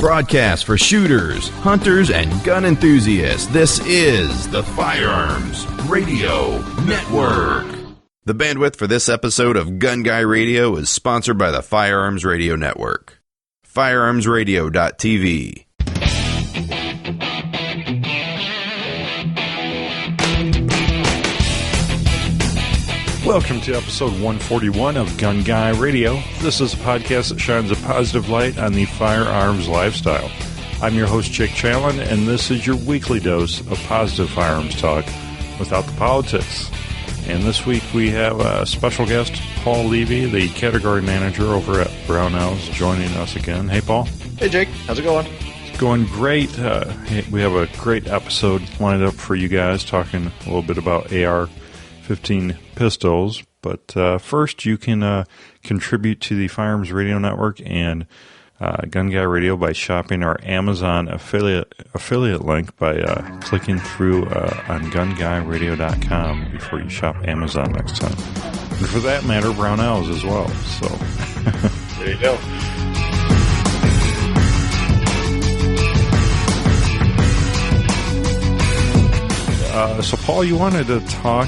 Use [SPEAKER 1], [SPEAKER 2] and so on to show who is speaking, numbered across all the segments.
[SPEAKER 1] broadcast for shooters, hunters, and gun enthusiasts. This is the Firearms Radio Network. The bandwidth for this episode of Gun Guy Radio is sponsored by the Firearms Radio Network. FirearmsRadio.tv.
[SPEAKER 2] Welcome to episode 141 of Gun Guy Radio. This is a podcast that shines a positive light on the firearms lifestyle. I'm your host, Jake Challen, and this is your weekly dose of positive firearms talk without the politics. And this week we have a special guest, Paul Levy, the category manager over at Brownells, joining us again. Hey, Paul.
[SPEAKER 3] Hey, Jake. How's it going?
[SPEAKER 2] It's going great. We have a great episode lined up for you guys, talking a little bit about AR-15 pistols. But first, you can contribute to the Firearms Radio Network and Gun Guy Radio by shopping our Amazon affiliate link by clicking through on gunguyradio.com before you shop Amazon next time. And for that matter, Brownells as well. So
[SPEAKER 3] there you go.
[SPEAKER 2] So, Paul, you wanted to talk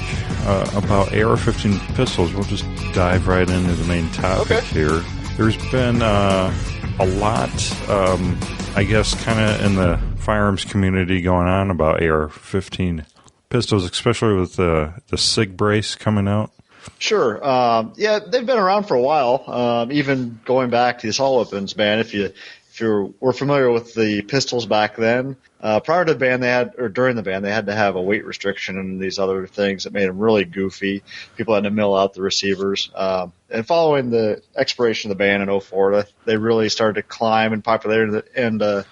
[SPEAKER 2] about AR-15 pistols. We'll just dive right into the main topic here. There's been a lot, I guess, kind of in the firearms community going on about AR-15 pistols, especially with the SIG brace coming out.
[SPEAKER 3] Sure. Yeah, they've been around for a while, even going back to the assault weapons ban. If you were familiar with the pistols back then, prior to the ban, during the ban, they had to have a weight restriction and these other things that made them really goofy. People had to mill out the receivers. And following the expiration of the ban in 2004, they really started to climb in popularity. And the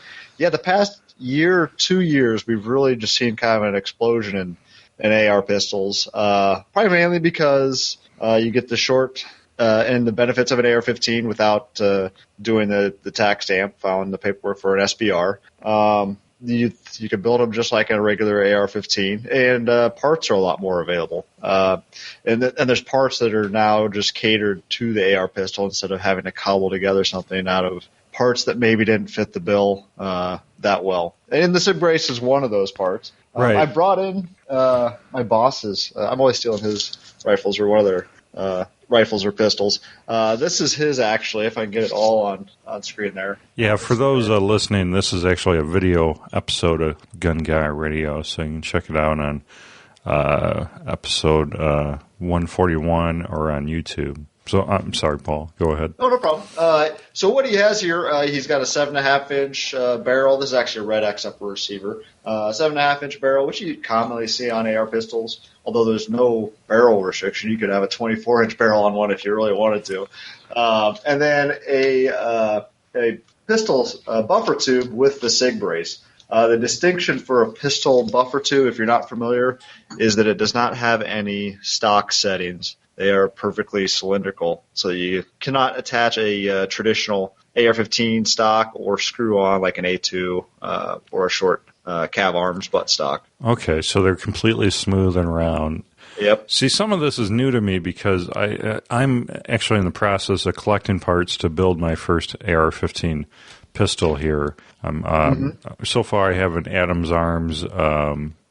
[SPEAKER 3] past year, 2 years, we've really just seen kind of an explosion in AR pistols, probably mainly because you get the short and the benefits of an AR-15 without doing the tax stamp, filing the paperwork for an SBR. You can build them just like a regular AR-15, and parts are a lot more available. And there's parts that are now just catered to the AR pistol instead of having to cobble together something out of parts that maybe didn't fit the bill that well. And the SIG brace is one of those parts.
[SPEAKER 2] Right.
[SPEAKER 3] I brought in my boss's. I'm always stealing his rifles or one of their rifles or pistols. This is his, actually, if I can get it all on screen there.
[SPEAKER 2] Yeah, for those listening, this is actually a video episode of Gun Guy Radio, so you can check it out on episode 141 or on YouTube. So I'm sorry, Paul. Go ahead.
[SPEAKER 3] Oh, no problem. So what he has here, he's got a 7.5-inch barrel. This is actually a Red X upper receiver. 7.5-inch barrel, which you commonly see on AR pistols. Although there's no barrel restriction, you could have a 24-inch barrel on one if you really wanted to. And then a pistol buffer tube with the SIG brace. The distinction for a pistol buffer tube, if you're not familiar, is that it does not have any stock settings. They are perfectly cylindrical, so you cannot attach a traditional AR-15 stock or screw on like an A2 or a short Cav Arms butt stock.
[SPEAKER 2] Okay, so they're completely smooth and round.
[SPEAKER 3] Yep.
[SPEAKER 2] See, some of this is new to me because I'm actually in the process of collecting parts to build my first AR-15 pistol here. So far, I have an Adams Arms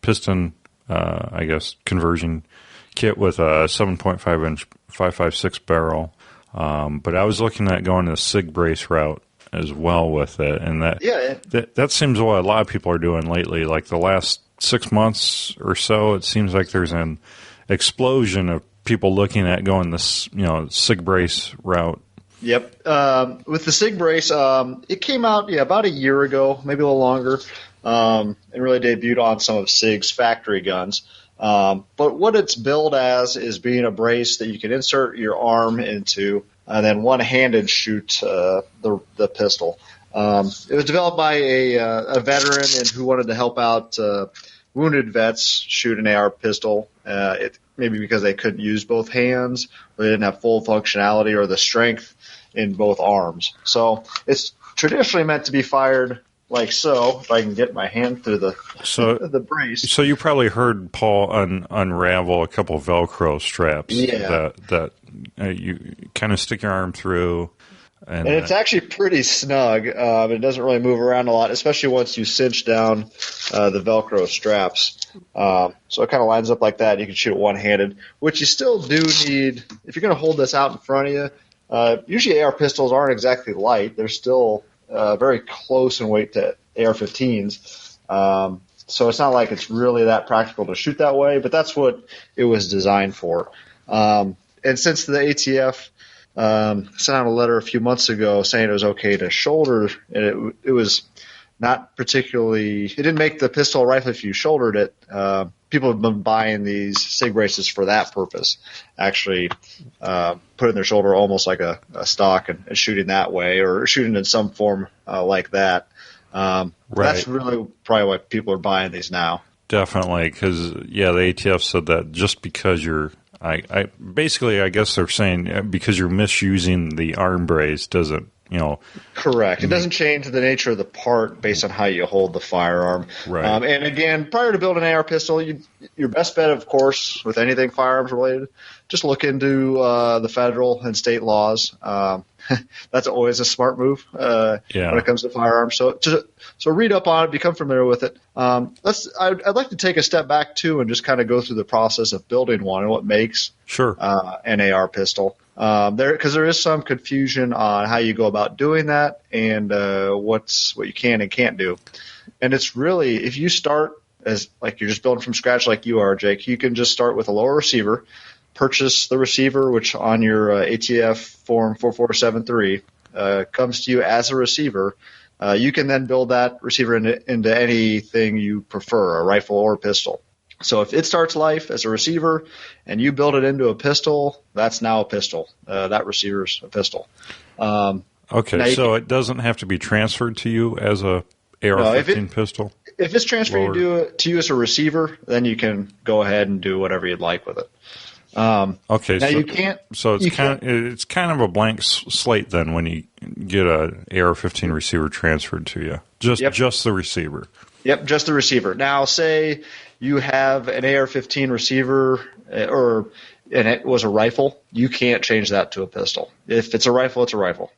[SPEAKER 2] piston, conversion kit with a 7.5-inch 5.56 barrel. But I was looking at going the SIG brace route as well with it, and that seems what a lot of people are doing lately. Like the last 6 months or so, it seems like there's an explosion of people looking at going this, SIG brace route.
[SPEAKER 3] Yep. With the SIG brace, it came out about a year ago, maybe a little longer, and really debuted on some of SIG's factory guns. But what it's billed as is being a brace that you can insert your arm into and then one-handed shoot the pistol. It was developed by a veteran and who wanted to help out wounded vets shoot an AR pistol. Maybe because they couldn't use both hands, or they didn't have full functionality or the strength in both arms. So it's traditionally meant to be fired like so, if I can get my hand through the brace.
[SPEAKER 2] So you probably heard Paul unravel a couple of Velcro straps that you kind of stick your arm through,
[SPEAKER 3] And it's actually pretty snug. It doesn't really move around a lot, especially once you cinch down the Velcro straps. So it kind of lines up like that. You can shoot it one-handed, which you still do need. If you're going to hold this out in front of you, usually AR pistols aren't exactly light. They're still very close in weight to AR-15s. So it's not like it's really that practical to shoot that way, but that's what it was designed for. And since the ATF sent out a letter a few months ago saying it was okay to shoulder, and it was not particularly, it didn't make the pistol a rifle if you shouldered it. People have been buying these SIG braces for that purpose, actually putting their shoulder almost like a stock and shooting that way, or shooting in some form like that. Right. That's really probably why people are buying these now.
[SPEAKER 2] Definitely, because, the ATF said that just because you're, basically, I guess they're saying because you're misusing the arm brace doesn't,
[SPEAKER 3] Correct. It doesn't change the nature of the part based on how you hold the firearm.
[SPEAKER 2] Right.
[SPEAKER 3] And again, prior to building an AR pistol, your best bet, of course, with anything firearms related, just look into the federal and state laws. That's always a smart move when it comes to firearms. So read up on it, become familiar with it. I'd like to take a step back too and just kind of go through the process of building one and what makes an AR pistol. Because there is some confusion on how you go about doing that and what you can and can't do. And it's really, if you start as like you're just building from scratch like you are, Jake, you can just start with a lower receiver, purchase the receiver, which on your ATF form 4473 comes to you as a receiver. You can then build that receiver into anything you prefer, a rifle or a pistol. So if it starts life as a receiver and you build it into a pistol, that's now a pistol. That receiver's a pistol.
[SPEAKER 2] Okay, so it doesn't have to be transferred to you as a AR-15 pistol?
[SPEAKER 3] If it's transferred to you as a receiver, then you can go ahead and do whatever you'd like with it.
[SPEAKER 2] Okay,
[SPEAKER 3] now
[SPEAKER 2] so
[SPEAKER 3] you can't.
[SPEAKER 2] So it's kind of a blank slate then when you get an AR-15 receiver transferred to you. Just the receiver.
[SPEAKER 3] Yep, just the receiver. Now, say you have an AR-15 receiver, and it was a rifle. You can't change that to a pistol. If it's a rifle, it's a rifle.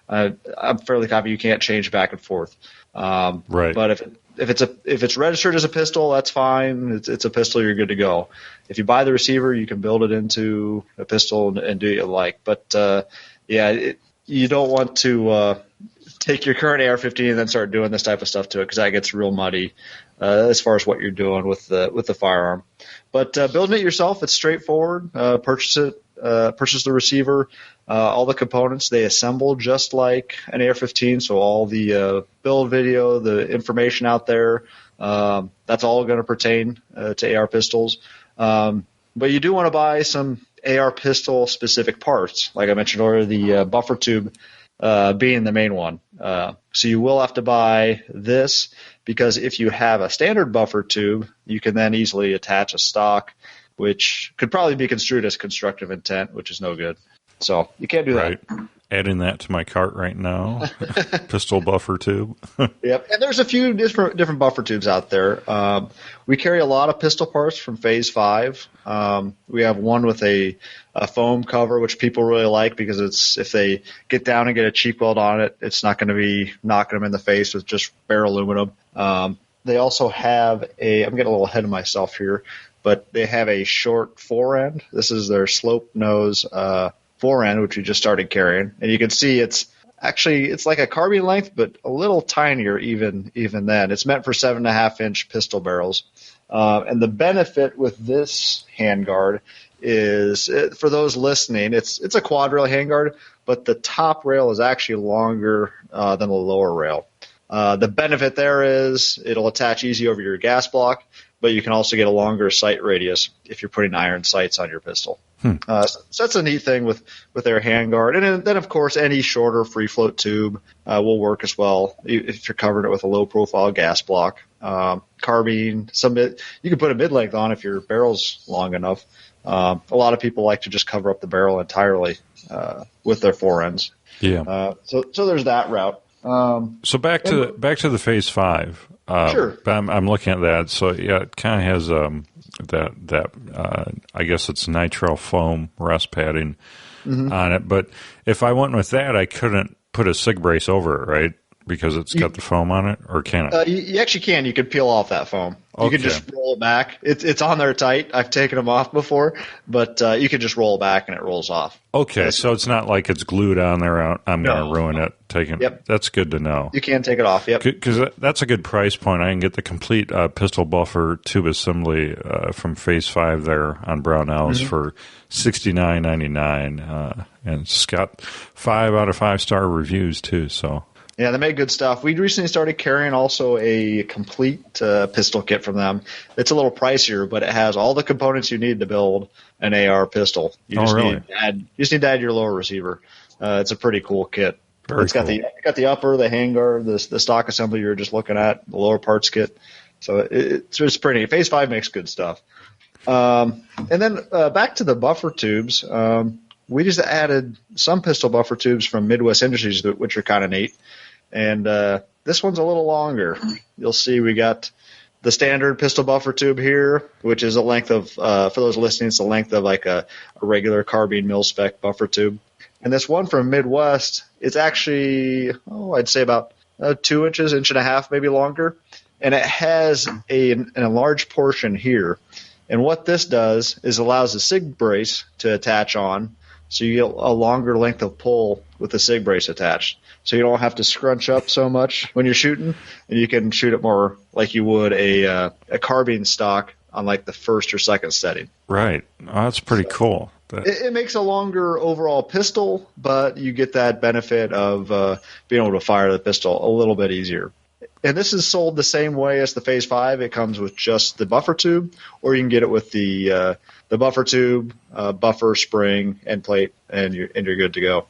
[SPEAKER 3] I'm fairly confident you can't change back and forth.
[SPEAKER 2] Right.
[SPEAKER 3] But if it's registered as a pistol, that's fine. It's a pistol. You're good to go. If you buy the receiver, you can build it into a pistol and do what you like. But you don't want to take your current AR-15 and then start doing this type of stuff to it, because that gets real muddy as far as what you're doing with the firearm. But building it yourself, it's straightforward. Purchase the receiver, all the components, they assemble just like an AR-15. So all the build video, the information out there, that's all going to pertain to AR pistols. But you do want to buy some AR pistol specific parts, like I mentioned earlier, the buffer tube being the main one. So you will have to buy this, because if you have a standard buffer tube, you can then easily attach a stock, which could probably be construed as constructive intent, which is no good. So you can't do that.
[SPEAKER 2] Adding that to my cart right now. Pistol buffer tube.
[SPEAKER 3] Yep. And there's a few different buffer tubes out there. We carry a lot of pistol parts from Phase 5. We have one with a foam cover, which people really like, because if they get down and get a cheek weld on it, it's not going to be knocking them in the face with just bare aluminum. They also have I'm getting a little ahead of myself here, but they have a short forend. This is their slope nose forend, which we just started carrying. And you can see it's like a carbine length, but a little tinier even then. It's meant for 7.5-inch pistol barrels. And the benefit with this handguard is, for those listening, it's a quad rail handguard, but the top rail is actually longer than the lower rail. The benefit there is it'll attach easy over your gas block, but you can also get a longer sight radius if you're putting iron sights on your pistol. So that's a neat thing with their handguard. And then, of course, any shorter free float tube will work as well if you're covering it with a low profile gas block. Carbine, you can put a mid-length on if your barrel's long enough. A lot of people like to just cover up the barrel entirely with their forends.
[SPEAKER 2] Yeah.
[SPEAKER 3] So there's that route.
[SPEAKER 2] So back to the Phase 5.
[SPEAKER 3] Sure.
[SPEAKER 2] I'm looking at that. So it kind of has that I guess it's nitrile foam rest padding. on it. But if I went with that, I couldn't put a SIG brace over it, right? Because it's got the foam on it, or can it?
[SPEAKER 3] You actually can. You can peel off that foam. You
[SPEAKER 2] Okay.
[SPEAKER 3] can just roll it back. It's on there tight. I've taken them off before, but you can just roll it back and it rolls off.
[SPEAKER 2] Okay, so it's not like it's glued on there. I'm going to ruin it.
[SPEAKER 3] Yep.
[SPEAKER 2] That's good to know.
[SPEAKER 3] You can take it off. Yep.
[SPEAKER 2] Because that's a good price point. I can get the complete pistol buffer tube assembly from Phase 5 there on Brownells for $69.99, and it's got 5 out of 5 star reviews too. So.
[SPEAKER 3] Yeah, they make good stuff. We recently started carrying also a complete pistol kit from them. It's a little pricier, but it has all the components you need to build an AR pistol. You just need to add your lower receiver. It's a pretty cool kit. It's got the upper, the handguard, the stock assembly you're just looking at, the lower parts kit. So it's pretty. Phase 5 makes good stuff. And then back to the buffer tubes. We just added some pistol buffer tubes from Midwest Industries, which are kind of neat. And this one's a little longer. You'll see we got the standard pistol buffer tube here, which is a length of, for those listening, it's the length of like a regular carbine mil-spec buffer tube. And this one from Midwest, it's actually, I'd say about 2 inches, inch and a half, maybe longer. And it has an enlarged portion here. And what this does is allows the SIG brace to attach on, so you get a longer length of pull with the SIG brace attached. So you don't have to scrunch up so much when you're shooting, and you can shoot it more like you would a carbine stock on like the first or second setting.
[SPEAKER 2] Right. Oh, that's pretty cool.
[SPEAKER 3] It makes a longer overall pistol, but you get that benefit of being able to fire the pistol a little bit easier. And this is sold the same way as the Phase 5. It comes with just the buffer tube, or you can get it with the buffer tube, buffer, spring, end plate, and you're good to go.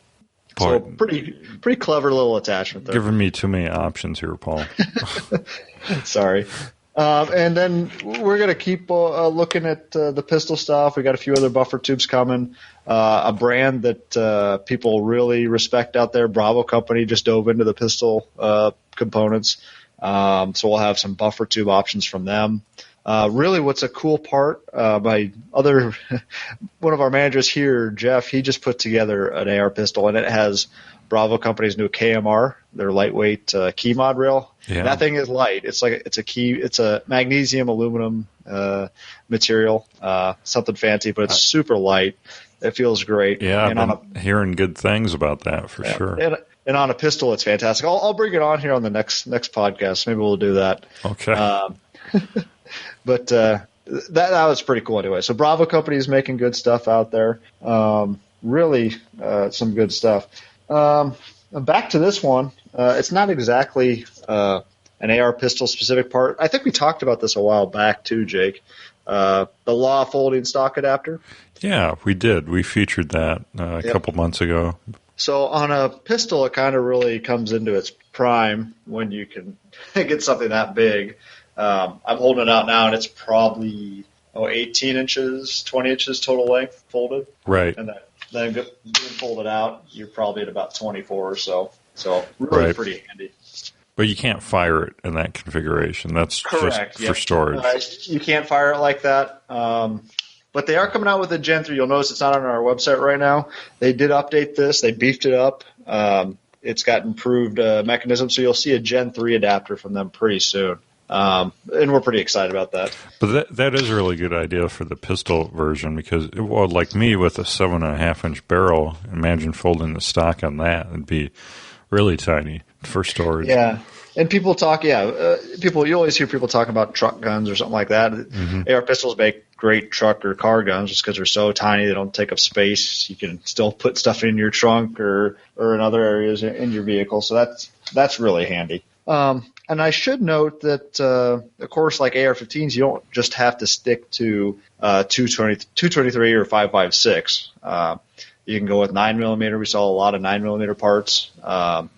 [SPEAKER 3] So pretty clever little attachment there.
[SPEAKER 2] Giving me too many options here, Paul.
[SPEAKER 3] Sorry. And then we're going to keep looking at the pistol stuff. We got a few other buffer tubes coming. A brand that people really respect out there, Bravo Company, just dove into the pistol components. So we'll have some buffer tube options from them. Really, what's a cool part, one of our managers here, Jeff, he just put together an AR pistol, and it has Bravo Company's new KMR, their lightweight key mod rail. Yeah. That thing is light. It's a magnesium aluminum material, something fancy, but it's super light. It feels great.
[SPEAKER 2] Yeah, I've been hearing good things about that for sure.
[SPEAKER 3] And on a pistol, it's fantastic. I'll bring it on here on the next podcast. Maybe we'll do that.
[SPEAKER 2] Okay.
[SPEAKER 3] But that was pretty cool anyway. So Bravo Company is making good stuff out there. Really some good stuff. Back to this one. It's not exactly an AR pistol specific part. I think we talked about this a while back too, Jake. The Law folding stock adapter.
[SPEAKER 2] Yeah, we did. We featured that a couple months ago.
[SPEAKER 3] So on a pistol, it kind of really comes into its prime when you can get something that big. I'm holding it out now, and it's probably 18 inches, 20 inches total length folded.
[SPEAKER 2] Right.
[SPEAKER 3] And then being folded out, you're probably at about 24 or so. So really pretty handy.
[SPEAKER 2] But you can't fire it in that configuration. That's
[SPEAKER 3] correct.
[SPEAKER 2] Just for storage.
[SPEAKER 3] You can't fire it like that. But they are coming out with a Gen 3. You'll notice it's not on our website right now. They did update this. They beefed it up. It's got improved mechanism, so you'll see a Gen 3 adapter from them pretty soon. And we're pretty excited about that.
[SPEAKER 2] But that is a really good idea for the pistol version because, well, like me with a 7.5-inch barrel, imagine folding the stock on that. It'd be really tiny for storage.
[SPEAKER 3] Yeah. And people talk, you always hear people talk about truck guns or something like that. Mm-hmm. AR pistols make great truck or car guns just because they're so tiny, they don't take up space. You can still put stuff in your trunk or in other areas in your vehicle. So that's really handy. And I should note that, of course, like AR-15s, you don't just have to stick to 223 or 5.56. You can go with 9mm. We saw a lot of 9mm parts.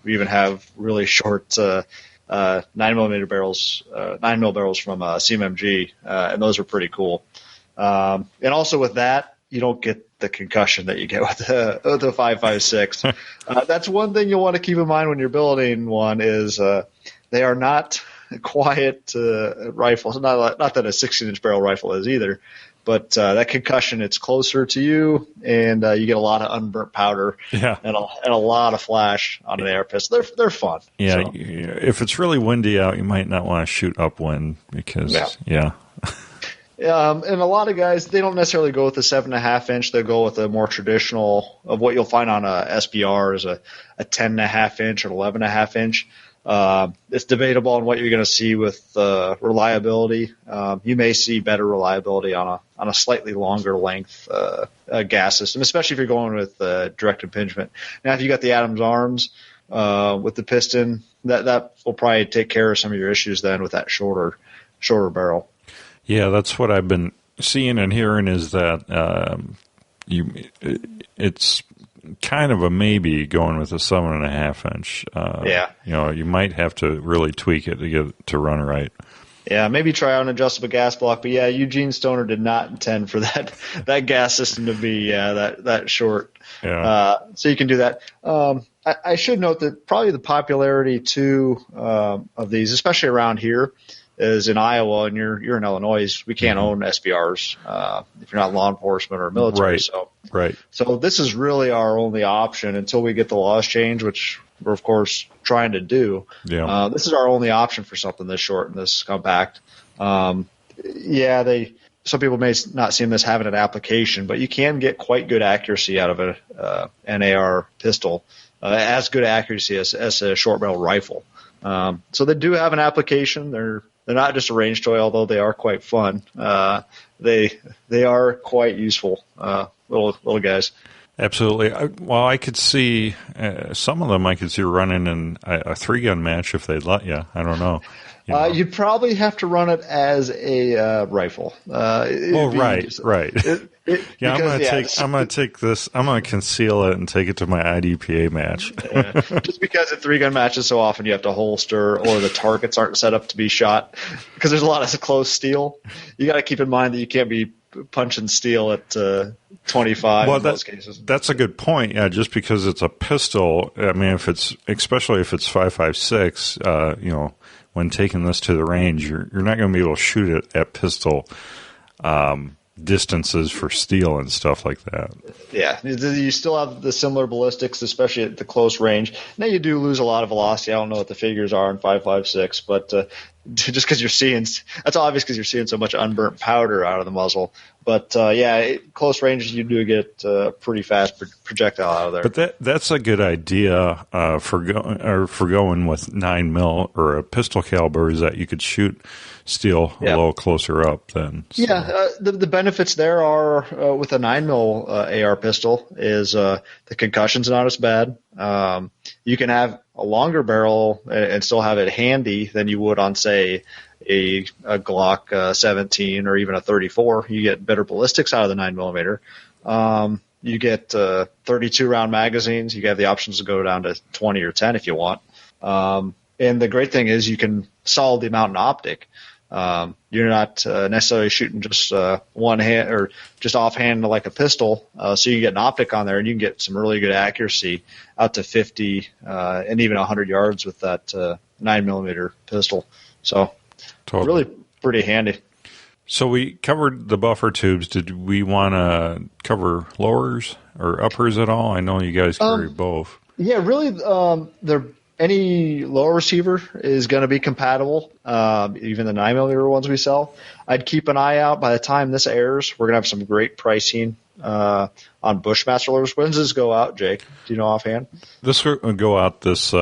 [SPEAKER 3] We even have really short 9mm barrels, 9mm barrels from CMMG, and those are pretty cool. And also with that, you don't get the concussion that you get with the 5.56. That's one thing you'll want to keep in mind when you're building one is they are not quiet rifles. Not that a 16-inch barrel rifle is either, But that concussion, it's closer to you, and you get a lot of unburnt powder and a lot of flash on an AR pistol. They're fun.
[SPEAKER 2] Yeah,
[SPEAKER 3] so.
[SPEAKER 2] If it's really windy out, you might not want to shoot upwind because,
[SPEAKER 3] and a lot of guys, they don't necessarily go with the 7.5 inch. They go with a more traditional of what you'll find on a SBR is a 10.5 inch or 11.5 inch. It's debatable on what you're going to see with reliability. You may see better reliability on a slightly longer length gas system, especially if you're going with direct impingement. Now, if you got the Adams arms with the piston, that will probably take care of some of your issues then with that shorter barrel.
[SPEAKER 2] Yeah, that's what I've been seeing and hearing is that it's kind of a maybe going with a 7.5 inch. You might have to really tweak it to get it to run right.
[SPEAKER 3] Yeah, maybe try out an adjustable gas block. But yeah, Eugene Stoner did not intend for that gas system to be that short.
[SPEAKER 2] Yeah.
[SPEAKER 3] So you can do that. I should note that probably the popularity too of these, especially around here, is in Iowa, and you're in Illinois. We can't own SBRs if you're not law enforcement or military.
[SPEAKER 2] Right.
[SPEAKER 3] So this is really our only option until we get the laws changed, which we're of course trying to do.
[SPEAKER 2] Yeah.
[SPEAKER 3] This is our only option for something this short and this compact. Some people may not see this having an application, but you can get quite good accuracy out of an AR pistol, as good accuracy as a short barrel rifle. So they do have an application. They're not just a range toy, although they are quite fun. They are quite useful, little guys.
[SPEAKER 2] Absolutely. I could see some of them. I could see running in a 3-gun match if they'd let you. I don't know.
[SPEAKER 3] You'd probably have to run it as a rifle.
[SPEAKER 2] Right. I'm going to take this. I'm going to conceal it and take it to my IDPA match.
[SPEAKER 3] Just because at 3-gun matches, so often you have to holster, or the targets aren't set up to be shot because there's a lot of close steel. You got to keep in mind that you can't be punching steel at 25 in most cases.
[SPEAKER 2] That's a good point. Yeah, just because it's a pistol. I mean, especially if it's 5.56, when taking this to the range, you're not going to be able to shoot it at pistol distances for steel and stuff like that.
[SPEAKER 3] Yeah, you still have the similar ballistics, especially at the close range. Now you do lose a lot of velocity. I don't know what the figures are in 5.56, but just because you're seeing, that's obvious because you're seeing so much unburnt powder out of the muzzle. But close ranges you do get pretty fast projectile out of there.
[SPEAKER 2] But that's a good idea for going with 9mm or a pistol caliber, is that you could shoot steel a little closer up then. So.
[SPEAKER 3] Yeah, the benefits there are with a 9mm AR pistol is the concussion's not as bad. You can have a longer barrel and still have it handy than you would on, say, a Glock 17 or even a 34. You get better ballistics out of the 9mm. You get 32 round magazines. You have the options to go down to 20 or 10 if you want. And the great thing is you can solve the amount in optic. You're not necessarily shooting just one hand or just offhand like a pistol. So you get an optic on there, and you can get some really good accuracy out to 50 and even 100 yards with that 9mm pistol. So really pretty handy.
[SPEAKER 2] So we covered the buffer tubes. Did we want to cover lowers or uppers at all? I know you guys carry both.
[SPEAKER 3] Yeah, really, any lower receiver is going to be compatible, even the 9mm ones we sell. I'd keep an eye out. By the time this airs, we're going to have some great pricing on Bushmaster lowers. When does this go out, Jake? Do you know offhand?
[SPEAKER 2] This will go out this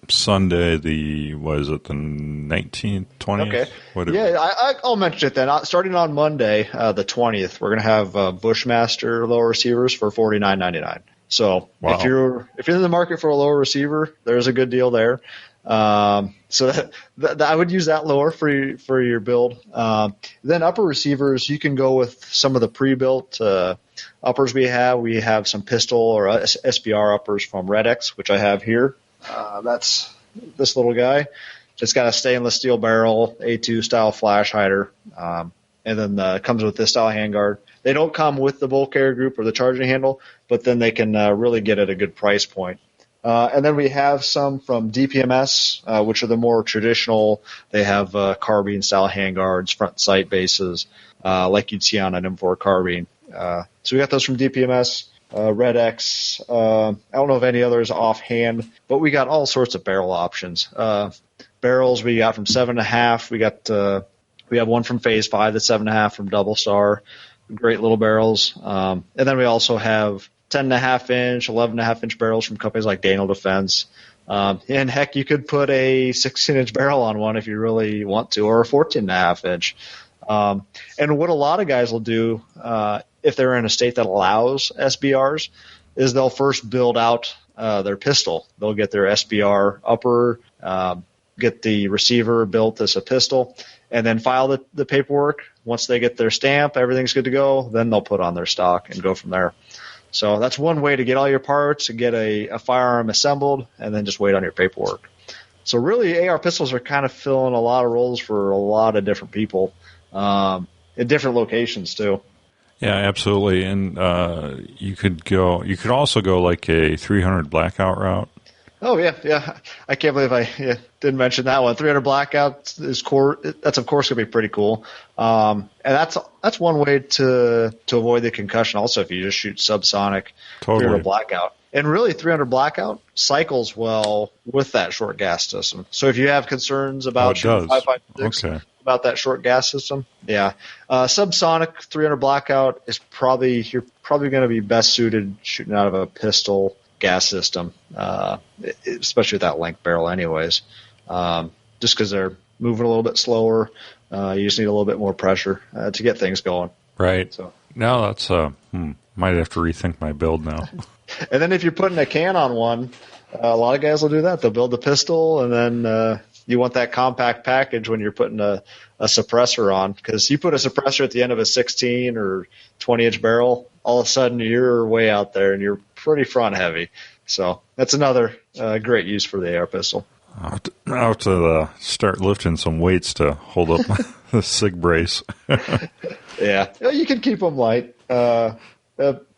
[SPEAKER 2] Sunday, the 19th, 20th? Okay. Whatever.
[SPEAKER 3] Yeah, I'll mention it then. Starting on Monday, the 20th, we're going to have Bushmaster lower receivers for $49.99. So if you're in the market for a lower receiver, there's a good deal there. So that I would use that lower for your build. Then upper receivers, you can go with some of the pre-built uppers we have. We have some pistol or SBR uppers from Red X, which I have here. That's this little guy. It's got a stainless steel barrel, A2 style flash hider, and then comes with this style handguard. They don't come with the bolt carrier group or the charging handle, but then they can really get at a good price point. And then we have some from DPMS, which are the more traditional. They have carbine-style handguards, front sight bases, like you'd see on an M4 carbine. So we got those from DPMS, Red X. I don't know of any others offhand, but we got all sorts of barrel options. Barrels we got from 7.5. We have one from Phase 5 that's 7.5 from Double Star. Great little barrels. And then we also have 10.5 inch, 11.5 inch barrels from companies like Daniel Defense. And heck, you could put a 16-inch barrel on one if you really want to, or a 14.5 inch. And what a lot of guys will do, if they're in a state that allows SBRs, is they'll first build out their pistol. They'll get their SBR upper, get the receiver built as a pistol, and then file the paperwork. Once they get their stamp, everything's good to go, then they'll put on their stock and go from there. So that's one way to get all your parts and get a firearm assembled, and then just wait on your paperwork. So really, AR pistols are kind of filling a lot of roles for a lot of different people in different locations too.
[SPEAKER 2] Yeah, absolutely. And you could also go like a 300 blackout route.
[SPEAKER 3] Oh yeah. I can't believe I didn't mention that one. 300 blackout is core. That's of course gonna be pretty cool. And that's one way to avoid the concussion. Also, if you just shoot subsonic,
[SPEAKER 2] totally.
[SPEAKER 3] 300 blackout. And really, 300 blackout cycles well with that short gas system. So if you have concerns about shooting 5.56 about that short gas system, subsonic 300 blackout is you're probably going to be best suited shooting out of a pistol gas system, especially with that length barrel anyways, just because they're moving a little bit slower. You just need a little bit more pressure to get things going.
[SPEAKER 2] Right.
[SPEAKER 3] So
[SPEAKER 2] now that's might have to rethink my build now.
[SPEAKER 3] And then if you're putting a can on one, a lot of guys will do that. They'll build the pistol, and then you want that compact package when you're putting a suppressor on, because you put a suppressor at the end of a 16 or 20-inch barrel, all of a sudden you're way out there and you're pretty front heavy. So that's another great use for the AR pistol.
[SPEAKER 2] I'll have to start lifting some weights to hold up the SIG brace.
[SPEAKER 3] Yeah, you can keep them light.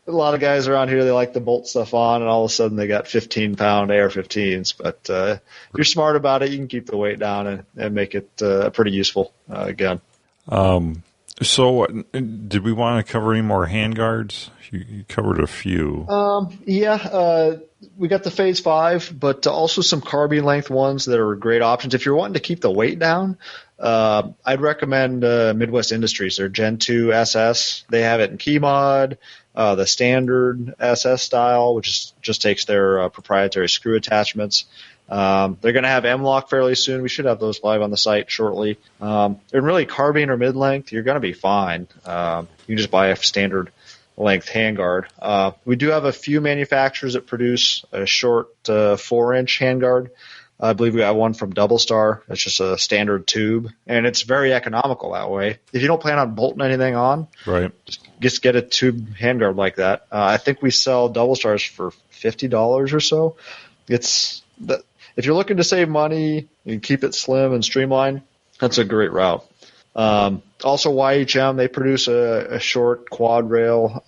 [SPEAKER 3] A lot of guys around here, they like to bolt stuff on, and all of a sudden they got 15-pound AR-15s. But if you're smart about it, you can keep the weight down and make it a pretty useful gun.
[SPEAKER 2] So did we want to cover any more handguards? You covered a few. We got the Phase 5, but also some carbine length ones that are great options. If you're wanting to keep the weight down, I'd recommend Midwest Industries. Their Gen 2 SS. They have it in key mod, the standard SS style, which just takes their proprietary screw attachments. They're going to have M-Lock fairly soon. We should have those live on the site shortly. And really, carbine or mid-length, you're going to be fine. You can just buy a standard length handguard. We do have a few manufacturers that produce a short 4-inch handguard. I believe we have one from Double Star. It's just a standard tube, and it's very economical that way. If you don't plan on bolting anything on, right,
[SPEAKER 3] just get a tube handguard like that. I think we sell Double Stars for $50 or so. If you're looking to save money and keep it slim and streamlined, that's a great route. Also, YHM, they produce a short quad rail.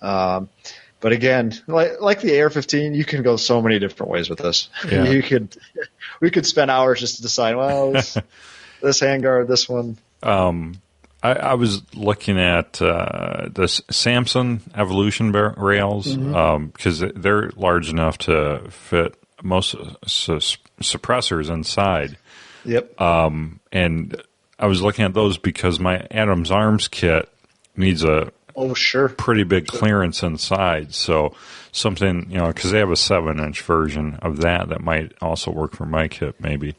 [SPEAKER 3] But again, like the AR-15, you can go so many different ways with this. Yeah. We could spend hours just to decide, well, this handguard, this one.
[SPEAKER 2] I was looking at the Samson Evolution rails because they're large enough to fit most suppressors inside.
[SPEAKER 3] Yep.
[SPEAKER 2] And I was looking at those because my Adams Arms kit needs a pretty big clearance inside. So something, because they have a 7-inch version of that might also work for my kit, maybe.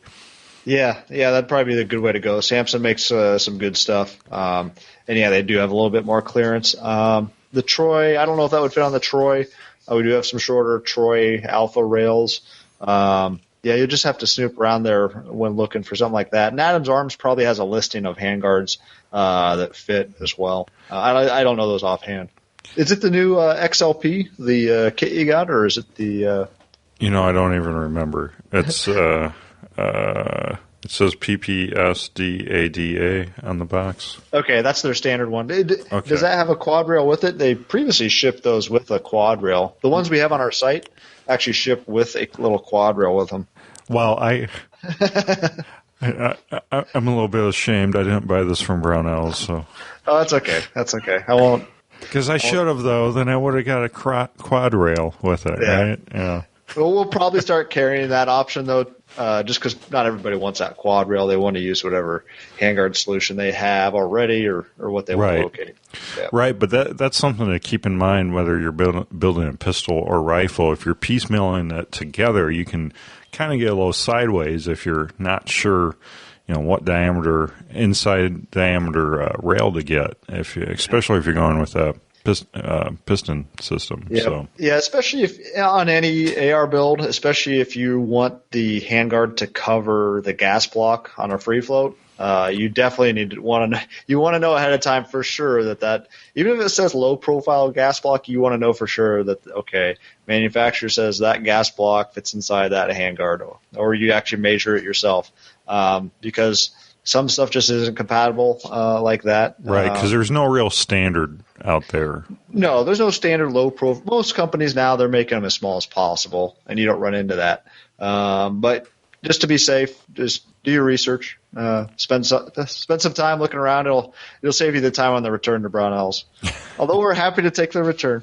[SPEAKER 3] Yeah, that'd probably be the good way to go. Samson makes some good stuff. And yeah, they do have a little bit more clearance. The Troy, I don't know if that would fit on the Troy. We do have some shorter Troy Alpha rails. Yeah, you just have to snoop around there when looking for something like that. And Adams Arms probably has a listing of handguards that fit as well. I don't know those offhand. Is it the new XLP, the kit you got, or is it the...
[SPEAKER 2] I don't even remember. It's It says PPSDADA on the box.
[SPEAKER 3] Okay, that's their standard one.
[SPEAKER 2] Okay.
[SPEAKER 3] Does that have a quad rail with it? They previously shipped those with a quad rail. The ones we have on our site actually ship with a little quad rail with them.
[SPEAKER 2] Well, I'm a little bit ashamed. I didn't buy this from Brownells, so.
[SPEAKER 3] Oh, that's okay. That's okay. I won't.
[SPEAKER 2] Because I should have, though. Then I would have got a quad rail with it, right? Yeah.
[SPEAKER 3] Well, we'll probably start carrying that option, though, just because not everybody wants that quad rail. They want to use whatever handguard solution they have already or what they want to locate. Yeah.
[SPEAKER 2] Right, but that's something to keep in mind whether you're building a pistol or rifle. If you're piecemealing it together, you can kind of get a little sideways if you're not sure, what inside diameter rail to get, especially if you're going with a piston system.
[SPEAKER 3] Yeah,
[SPEAKER 2] so.
[SPEAKER 3] Yeah, especially if on any AR build, especially if you want the handguard to cover the gas block on a free float. You definitely want to know ahead of time for sure that even if it says low profile gas block, you want to know for sure that manufacturer says that gas block fits inside that handguard, or you actually measure it yourself, because some stuff just isn't compatible like that.
[SPEAKER 2] Right, because there's no real standard out there.
[SPEAKER 3] No, there's no standard low profile. Most companies now, they're making them as small as possible, and you don't run into that. But just to be safe, just do your research. Spend some time looking around. It'll save you the time on the return to Brownells. Although we're happy to take the return.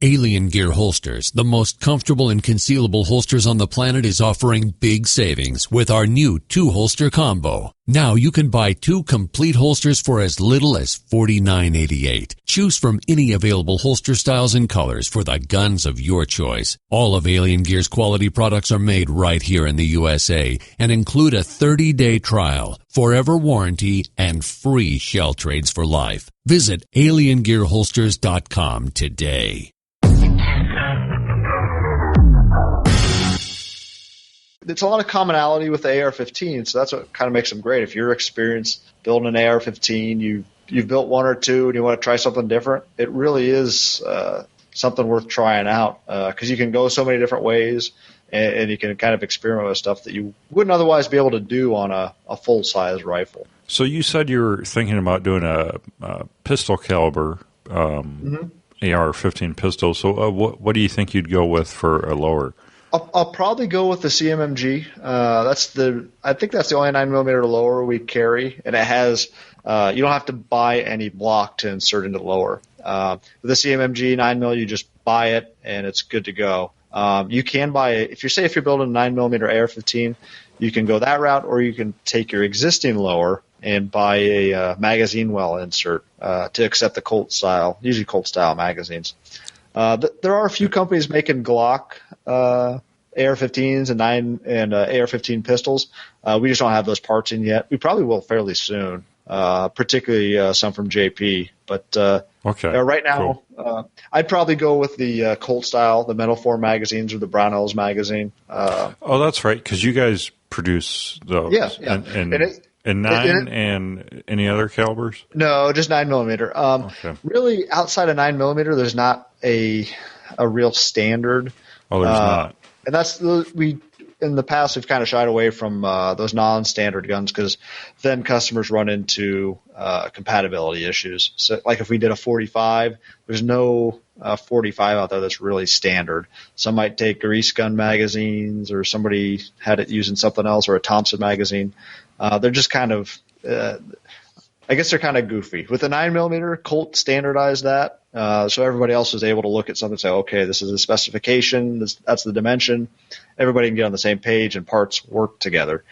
[SPEAKER 4] Alien Gear Holsters, the most comfortable and concealable holsters on the planet, is offering big savings with our new 2-holster combo. Now you can buy 2 complete holsters for as little as $49.88. Choose from any available holster styles and colors for the guns of your choice. All of Alien Gear's quality products are made right here in the USA and include a 30-day trial, forever warranty, and free shell trades for life. Visit aliengearholsters.com today.
[SPEAKER 3] It's a lot of commonality with the AR-15, so that's what kind of makes them great. If you're experienced building an AR-15, you've built one or two, and you want to try something different, it really is something worth trying out, because you can go so many different ways, and you can kind of experiment with stuff that you wouldn't otherwise be able to do on a full-size rifle. So
[SPEAKER 2] you said you were thinking about doing a pistol caliber AR-15 pistol. So what do you think you'd go with for a lower?
[SPEAKER 3] I'll probably go with the CMMG. I think that's the only 9mm lower we carry, and it has you don't have to buy any block to insert into the lower. With the CMMG 9mm, you just buy it and it's good to go. You can buy it if you're building a 9mm AR-15, you can go that route, or you can take your existing lower and buy a magazine well insert to accept the Colt style, usually Colt style magazines. There are a few companies making Glock AR-15s and AR-15 pistols. We just don't have those parts in yet. We probably will fairly soon, particularly some from JP. But right now, cool. I'd probably go with the Colt style, the metal form magazines, or the Brownells magazine.
[SPEAKER 2] That's right, because you guys produce those.
[SPEAKER 3] Yeah.
[SPEAKER 2] And 9 and any other calibers?
[SPEAKER 3] No, just 9mm. Really, outside of 9mm, there's not a real standard.
[SPEAKER 2] Oh, there's not.
[SPEAKER 3] And that's in the past we've kind of shied away from those non-standard guns, because then customers run into compatibility issues. So, like if we did a 45, there's no 45 out there that's really standard. Some might take grease gun magazines, or somebody had it using something else, or a Thompson magazine. They're just kind of, I guess they're kind of goofy. With the 9mm, Colt standardized that, so everybody else was able to look at something and say, okay, this is the specification, that's the dimension. Everybody can get on the same page and parts work together,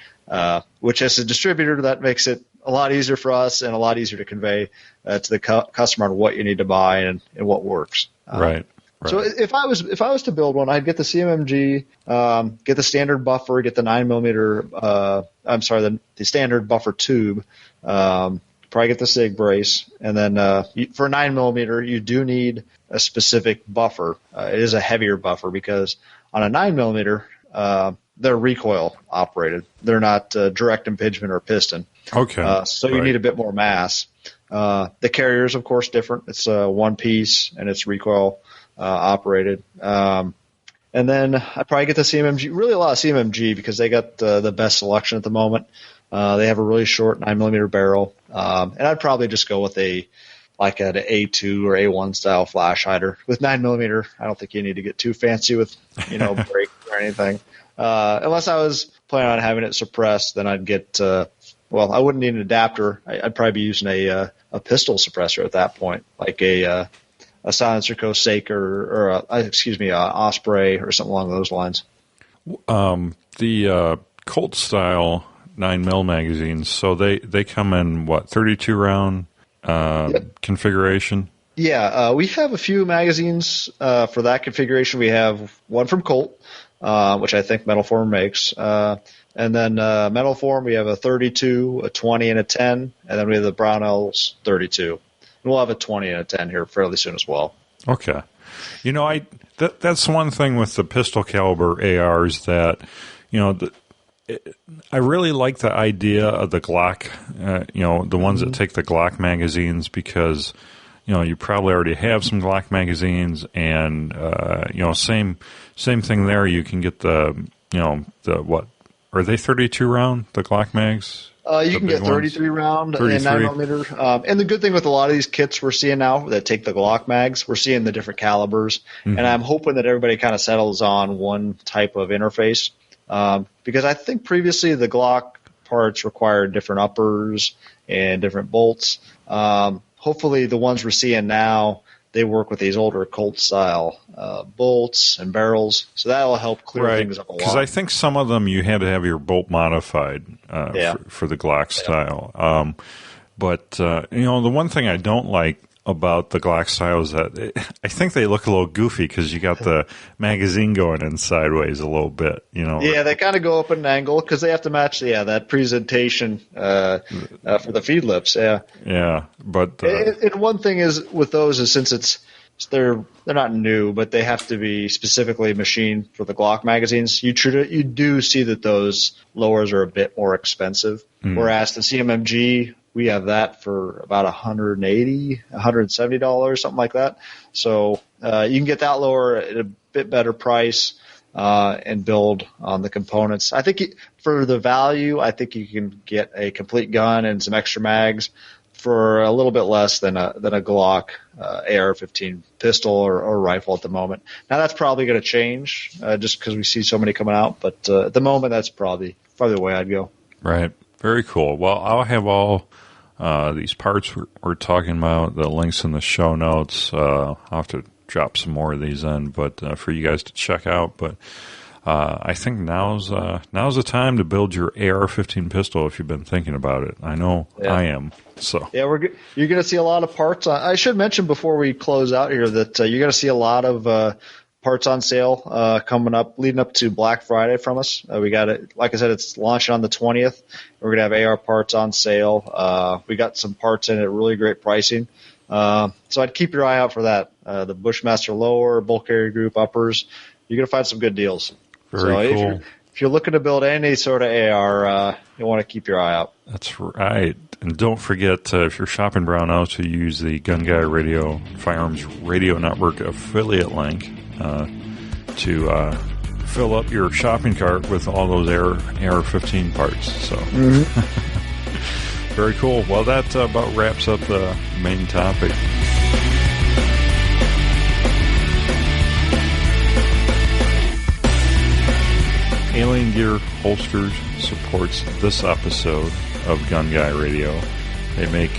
[SPEAKER 3] which as a distributor, that makes it a lot easier for us and a lot easier to convey to the customer on what you need to buy and what works.
[SPEAKER 2] Right.
[SPEAKER 3] So if I was to build one, I'd get the CMMG, get the standard buffer, get the 9mm. The standard buffer tube. Probably get the SIG brace, and then for a 9mm, you do need a specific buffer. It is a heavier buffer because on a 9mm, they're recoil operated. They're not direct impingement or piston.
[SPEAKER 2] Okay.
[SPEAKER 3] So you need a bit more mass. The carrier is, of course, different. It's one piece and it's recoil operated. And then I probably get the CMMG, really a lot of CMMG because they got the best selection at the moment. They have a really short 9mm barrel. And I'd probably just go with an A2 or A1 style flash hider. With 9mm, I don't think you need to get too fancy with, break or anything. Unless I was planning on having it suppressed, then I'd get, I wouldn't need an adapter. I'd probably be using a pistol suppressor at that point, like a Silencer Co. Saker or a Osprey or something along those lines.
[SPEAKER 2] The Colt style 9mm magazines, so they come in 32 round configuration?
[SPEAKER 3] Yeah, we have a few magazines for that configuration. We have one from Colt, which I think Metal Form makes. And then Metal Form, we have a 32, a 20, and a 10. And then we have the Brownells 32. And we'll have a 20 and a 10 here fairly soon as well.
[SPEAKER 2] Okay. That's one thing with the pistol caliber ARs that, I really like the idea of the Glock, the ones that take the Glock magazines because, you probably already have some Glock magazines and, same thing there. You can get are they 32 round, the Glock mags?
[SPEAKER 3] You can get 33 round 33. And 9mm. And the good thing with a lot of these kits we're seeing now that take the Glock mags, we're seeing the different calibers. Mm-hmm. And I'm hoping that everybody kind of settles on one type of interface. Because I think previously the Glock parts required different uppers and different bolts. Hopefully the ones we're seeing now, they work with these older Colt style bolts and barrels, so that'll help clear things up a lot.
[SPEAKER 2] Because I think some of them you had to have your bolt modified for the Glock style. But the one thing I don't like about the Glock style is that I think they look a little goofy because you got the magazine going in sideways a little bit.
[SPEAKER 3] Yeah, they kind of go up at an angle because they have to match that presentation for the feed lips.
[SPEAKER 2] Yeah, but
[SPEAKER 3] and one thing is with those is since they're not new, but they have to be specifically machined for the Glock magazines. You do see that those lowers are a bit more expensive, whereas the CMMG, we have that for about $180, $170, something like that. So you can get that lower at a bit better price and build on the components. I think for the value, I think you can get a complete gun and some extra mags for a little bit less than a Glock AR-15 pistol or rifle at the moment. Now that's probably going to change just because we see so many coming out. But at the moment, that's probably the way I'd go.
[SPEAKER 2] Right. Very cool. Well, I'll have all these parts we're talking about, the links in the show notes. I'll have to drop some more of these in, but for you guys to check out. But I think now's the time to build your AR-15 pistol if you've been thinking about it. I know I am. So
[SPEAKER 3] you're going to see a lot of parts. I should mention before we close out here that you're going to see a lot of parts on sale coming up, leading up to Black Friday from us. We got it, like I said, it's launching on the 20th. We're going to have AR parts on sale. We got some parts in at really great pricing. So I'd keep your eye out for that. The Bushmaster lower, bulk carrier group uppers. You're going to find some good deals.
[SPEAKER 2] Very cool.
[SPEAKER 3] If you're looking to build any sort of AR, you want to keep your eye out.
[SPEAKER 2] That's right. And don't forget, if you're shopping Brownells, to use the Gun Guy Radio Firearms Radio Network affiliate link to fill up your shopping cart with all those AR-15 parts. So, very cool. Well, that about wraps up the main topic. Alien Gear Holsters supports this episode of Gun Guy Radio. They make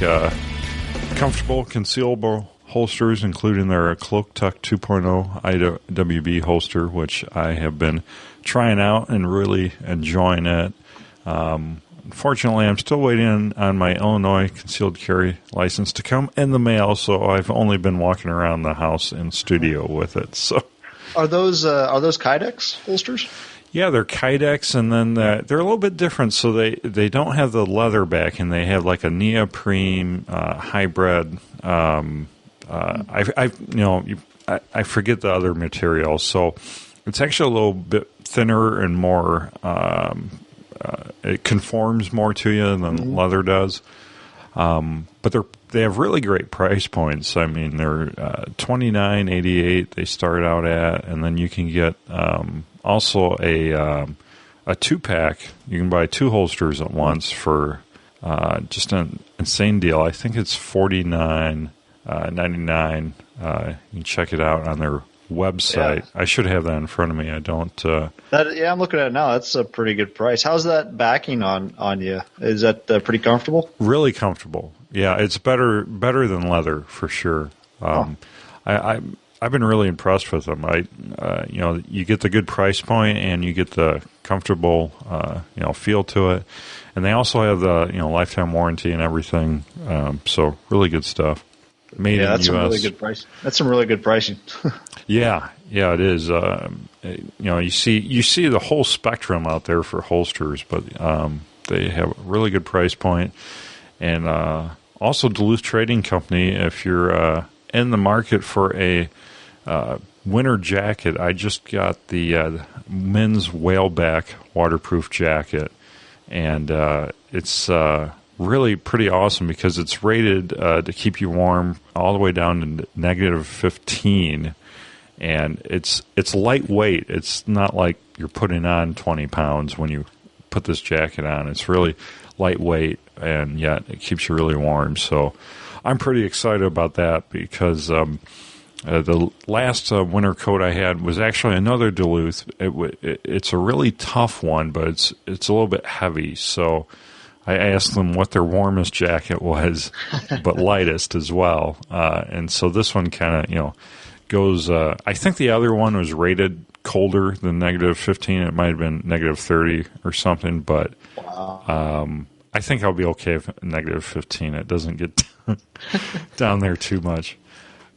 [SPEAKER 2] comfortable, concealable holsters, including their Cloak Tuck 2.0 IWB holster, which I have been trying out and really enjoying it. Unfortunately, I'm still waiting on my Illinois concealed carry license to come in the mail, so I've only been walking around the house and studio with it. So,
[SPEAKER 3] are those Kydex holsters?
[SPEAKER 2] Yeah, they're Kydex, and then they're a little bit different. So they don't have the leather backing; they have like a neoprene hybrid. I forget the other material, so it's actually a little bit thinner and more. It conforms more to you than leather does. But they have really great price points. I mean, they're $29.88 they start out at, and then you can get also a 2-pack. You can buy 2 holsters at once for just an insane deal. I think it's $49.99. You can check it out on their website. Yeah. I should have that in front of me. I don't.
[SPEAKER 3] I'm looking at it now. That's a pretty good price. How's that backing on you? Is that pretty comfortable?
[SPEAKER 2] Really comfortable. Yeah, it's better than leather for sure. I've been really impressed with them. You get the good price point and you get the comfortable feel to it, and they also have the lifetime warranty and everything. So really good stuff. Made in the US.
[SPEAKER 3] Some really good price. That's some really good pricing.
[SPEAKER 2] Yeah, it is. You see the whole spectrum out there for holsters, but they have a really good price point. And also Duluth Trading Company, if you're in the market for a winter jacket, I just got the men's whaleback waterproof jacket, and it's really pretty awesome because it's rated to keep you warm all the way down to -15, and it's lightweight. It's not like you're putting on 20 pounds when you put this jacket on. It's really lightweight, and yet it keeps you really warm. So I'm pretty excited about that because the last winter coat I had was actually another Duluth. It's a really tough one, but it's a little bit heavy. So I asked them what their warmest jacket was, but lightest as well. And so this one kind of, goes, I think the other one was rated colder than -15. It might have been -30 or something, but I think I'll be okay with -15. It doesn't get down there too much.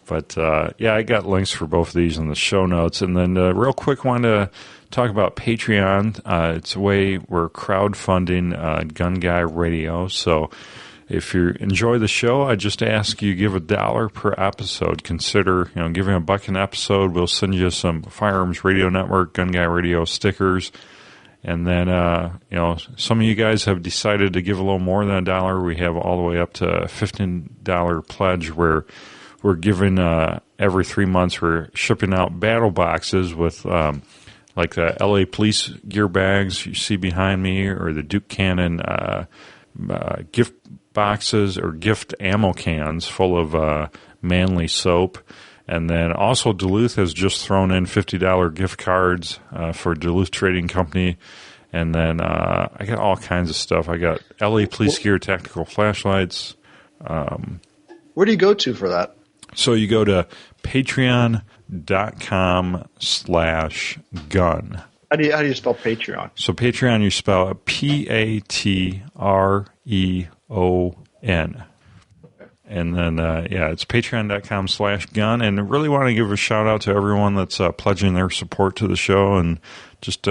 [SPEAKER 2] But, I got links for both of these in the show notes. And then real quick, wanted to talk about Patreon. It's a way we're crowdfunding Gun Guy Radio. So if you enjoy the show, I just ask you give $1 per episode. Consider giving $1 an episode. We'll send you some Firearms Radio Network, Gun Guy Radio stickers. And then, some of you guys have decided to give a little more than $1. We have all the way up to a $15 pledge where we're giving every 3 months, we're shipping out battle boxes with like the LA Police gear bags you see behind me, or the Duke Cannon gift boxes or gift ammo cans full of Manly soap. And then also Duluth has just thrown in $50 gift cards for Duluth Trading Company. And then I got all kinds of stuff. I got LA Police gear, tactical flashlights.
[SPEAKER 3] Where do you go to for that?
[SPEAKER 2] So you go to patreon.com/gun.
[SPEAKER 3] How do you spell Patreon?
[SPEAKER 2] So Patreon, you spell it Patreon. And then, it's patreon.com/gun. And I really want to give a shout out to everyone that's pledging their support to the show. And just,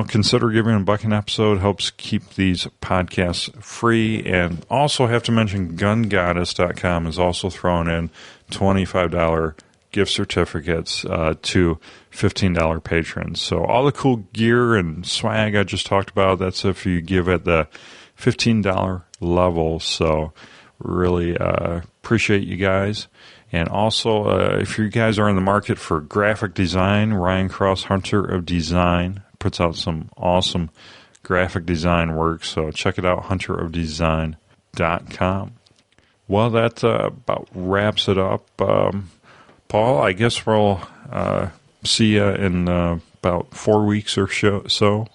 [SPEAKER 2] consider giving $1 an episode. Helps keep these podcasts free. And also have to mention GunGoddess.com is also throwing in $25 gift certificates to $15 patrons. So all the cool gear and swag I just talked about, that's if you give at the $15 level. So really appreciate you guys. And also, if you guys are in the market for graphic design, Ryan Cross, Hunter of Design, puts out some awesome graphic design work. So check it out, hunterofdesign.com. Well, that about wraps it up. Paul, I guess we'll see you in about 4 weeks or so.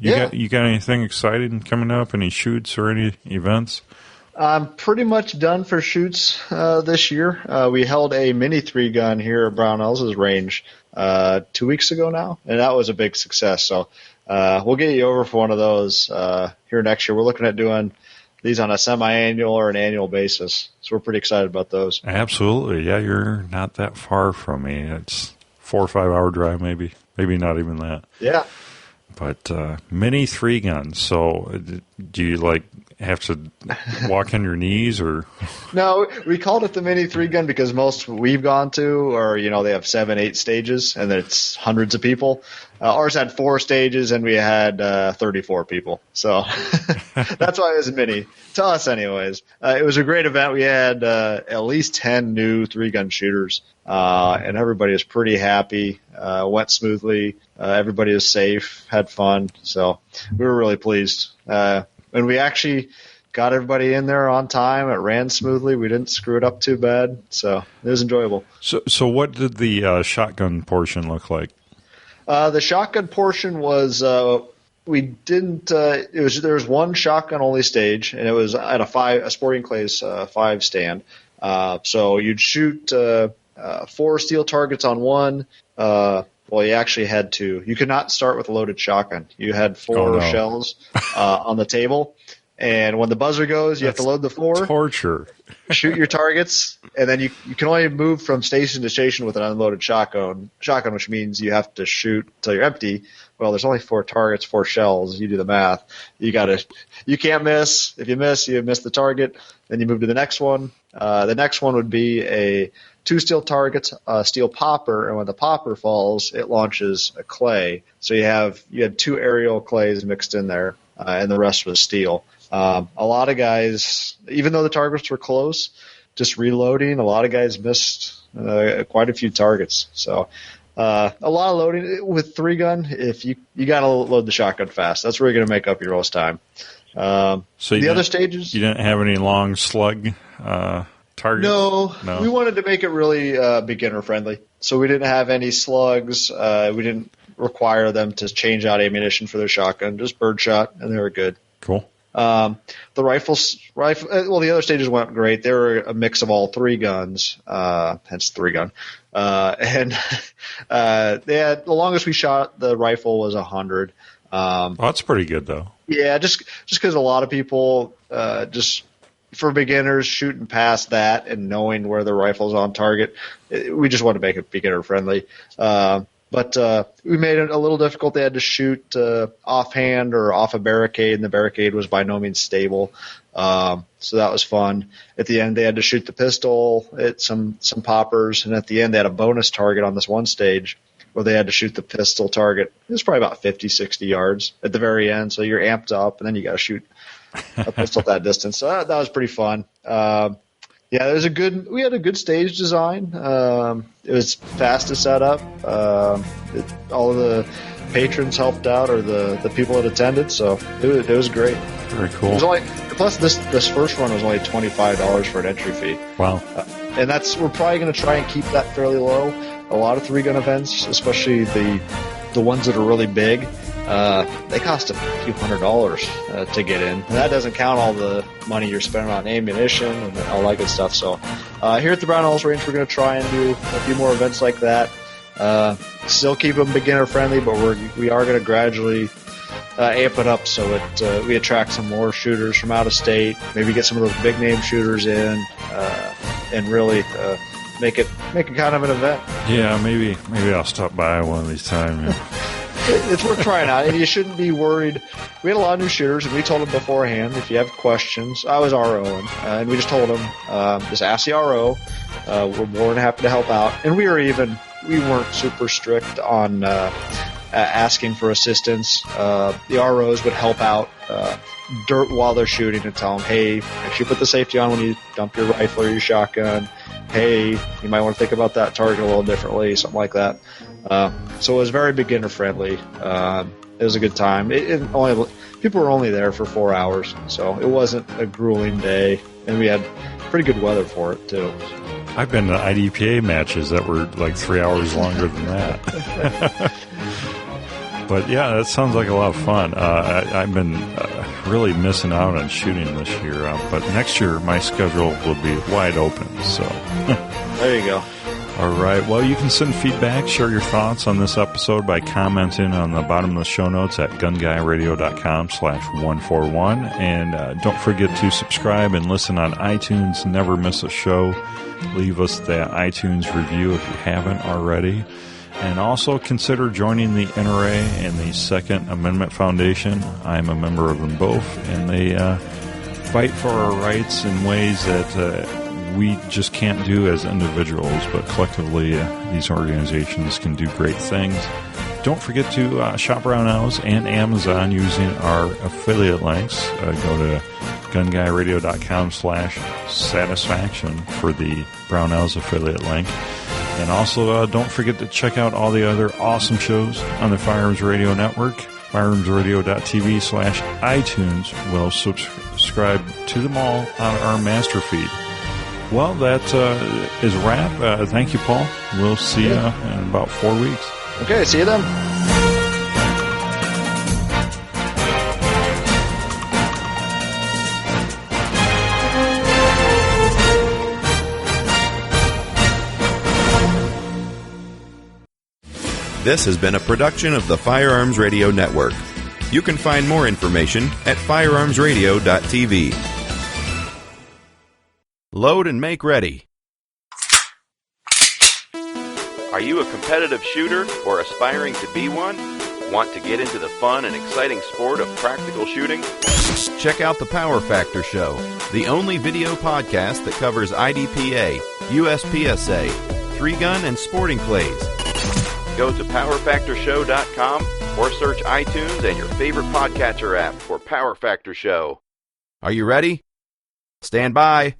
[SPEAKER 2] You got anything exciting coming up? Any shoots or any events?
[SPEAKER 3] I'm pretty much done for shoots this year. We held a mini 3-gun here at Brownell's range 2 weeks ago now, and that was a big success. So we'll get you over for one of those here next year. We're looking at doing these on a semi-annual or an annual basis, so we're pretty excited about those.
[SPEAKER 2] Absolutely. Yeah, you're not that far from me. It's 4 or 5 hour drive, maybe not even that.
[SPEAKER 3] Yeah.
[SPEAKER 2] But mini 3 guns. So do you like have to walk on your knees or?
[SPEAKER 3] No, we called it the mini 3-gun because most we've gone to are, they have 7, 8 stages and then it's hundreds of people. Ours had 4 stages and we had 34 people. So that's why it was mini. To us anyways. It was a great event. We had at least 10 new 3-gun shooters and everybody was pretty happy. Went smoothly. Everybody was safe, had fun. So we were really pleased. And we actually got everybody in there on time. It ran smoothly. We didn't screw it up too bad. So it was enjoyable.
[SPEAKER 2] So what did the shotgun portion look like?
[SPEAKER 3] The shotgun portion was we didn't. There was one shotgun only stage, and it was at a Sporting Clays 5 stand. So you'd shoot 4 steel targets on one. Well, you actually had 2. You could not start with a loaded shotgun. You had 4 shells on the table, and when the buzzer goes, you have to load the 4.
[SPEAKER 2] Torture.
[SPEAKER 3] Shoot your targets, and then you can only move from station to station with an unloaded shotgun, which means you have to shoot till you're empty. Well, there's only 4 targets, 4 shells. You do the math. You can't miss. If you miss the target. Then you move to the next one. The next one would be a 2 steel targets, a steel popper, and when the popper falls, it launches a clay. So you had 2 aerial clays mixed in there, and the rest was steel. A lot of guys, even though the targets were close, just reloading, a lot of guys missed quite a few targets. So a lot of loading with 3-gun. If you got to load the shotgun fast, that's where you're going to make up your roast time.
[SPEAKER 2] So
[SPEAKER 3] the other stages,
[SPEAKER 2] you didn't have any long slug targets?
[SPEAKER 3] No, we wanted to make it really beginner friendly. So we didn't have any slugs. We didn't require them to change out ammunition for their shotgun, just birdshot, and they were good.
[SPEAKER 2] Cool.
[SPEAKER 3] The the other stages went great. They were a mix of all 3 guns, hence 3-gun. And they had the longest we shot the rifle was 100.
[SPEAKER 2] That's pretty good though.
[SPEAKER 3] Yeah, just because a lot of people just for beginners shooting past that and knowing where the rifle's on target, we just want to make it beginner friendly. But we made it a little difficult. They had to shoot offhand or off a barricade, and the barricade was by no means stable. So that was fun. At the end, they had to shoot the pistol at some poppers, and at the end, they had a bonus target on this one stage where they had to shoot the pistol target. It was probably about 50, 60 yards at the very end, so you're amped up, and then you got to shoot a pistol at that distance. So that was pretty fun. Yeah, we had a good stage design. It was fast to set up. All of the patrons helped out, or the people that attended, so it was great.
[SPEAKER 2] Very cool.
[SPEAKER 3] Plus this first one was only $25 for an entry fee.
[SPEAKER 2] Wow.
[SPEAKER 3] And we're probably going to try and keep that fairly low. A lot of 3-gun events, especially the ones that are really big, they cost a few $100s to get in. And that doesn't count all the money you're spending on ammunition and all that good stuff. So here at the Brown Hills Range, we're going to try and do a few more events like that. Still keep them beginner friendly, but we are going to gradually amp it up so we attract some more shooters from out of state. Maybe get some of those big name shooters in, and really make it kind of an event.
[SPEAKER 2] Yeah, maybe I'll stop by one of these times. Yeah.
[SPEAKER 3] It's worth trying out, and you shouldn't be worried. We had a lot of new shooters, and we told them beforehand, if you have questions, I was ROing, and we just told them, just ask the RO. We're more than happy to help out. And we weren't super strict on asking for assistance. The ROs would help out while they're shooting and tell them, hey, make sure you put the safety on when you dump your rifle or your shotgun. Hey, you might want to think about that target a little differently, something like that. So it was very beginner friendly. It was a good time. People were only there for 4 hours, so it wasn't a grueling day, and we had pretty good weather for it too.
[SPEAKER 2] I've been to IDPA matches that were like 3 hours longer than that. But yeah, that sounds like a lot of fun. I've been really missing out on shooting this year, but next year my schedule will be wide open. So
[SPEAKER 3] there you go.
[SPEAKER 2] All right. Well, you can send feedback, share your thoughts on this episode by commenting on the bottom of the show notes at gunguyradio.com/141. And don't forget to subscribe and listen on iTunes. Never miss a show. Leave us that iTunes review if you haven't already. And also consider joining the NRA and the Second Amendment Foundation. I'm a member of them both, and they fight for our rights in ways that we just can't do as individuals, but collectively these organizations can do great things. Don't forget to shop Brownells and Amazon using our affiliate links. Go to gunguyradio.com/satisfaction for the Brownells affiliate link. And also don't forget to check out all the other awesome shows on the Firearms Radio Network. Firearmsradio.tv/iTunes will subscribe to them all on our master feed. Well, that is a wrap. Thank you, Paul. We'll see you in about 4 weeks.
[SPEAKER 3] Okay, see you then.
[SPEAKER 1] This has been a production of the Firearms Radio Network. You can find more information at firearmsradio.tv. Load and make ready. Are you a competitive shooter or aspiring to be one? Want to get into the fun and exciting sport of practical shooting? Check out the Power Factor Show, the only video podcast that covers IDPA, USPSA, 3-gun, and sporting clays. Go to PowerFactorShow.com or search iTunes and your favorite podcatcher app for Power Factor Show. Are you ready? Stand by.